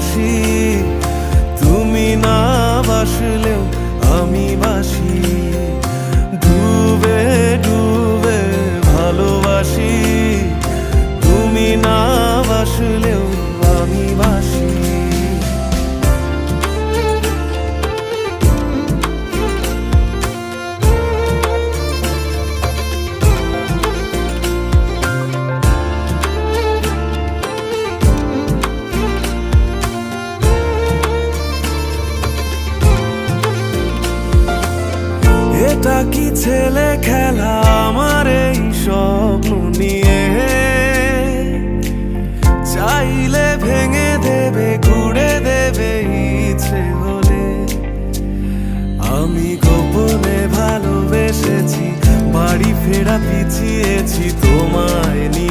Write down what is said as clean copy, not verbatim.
বসি, তুমি না বাসলেও আমি বাসি। ডুবে ডুবে ভালোবাসি, তুমি না বাসলেও আমি বাসি। এটা কি ছেলে খেলা আমার এই স্বপ্ন নিয়ে? চাইলে ভেঙে দেবে, ঘুরে দেবে ইচ্ছে হলে। আমি গোপনে ভালোবেসেছি, বাড়ি ফেরা পিছিয়েছি তোমায় নিয়ে।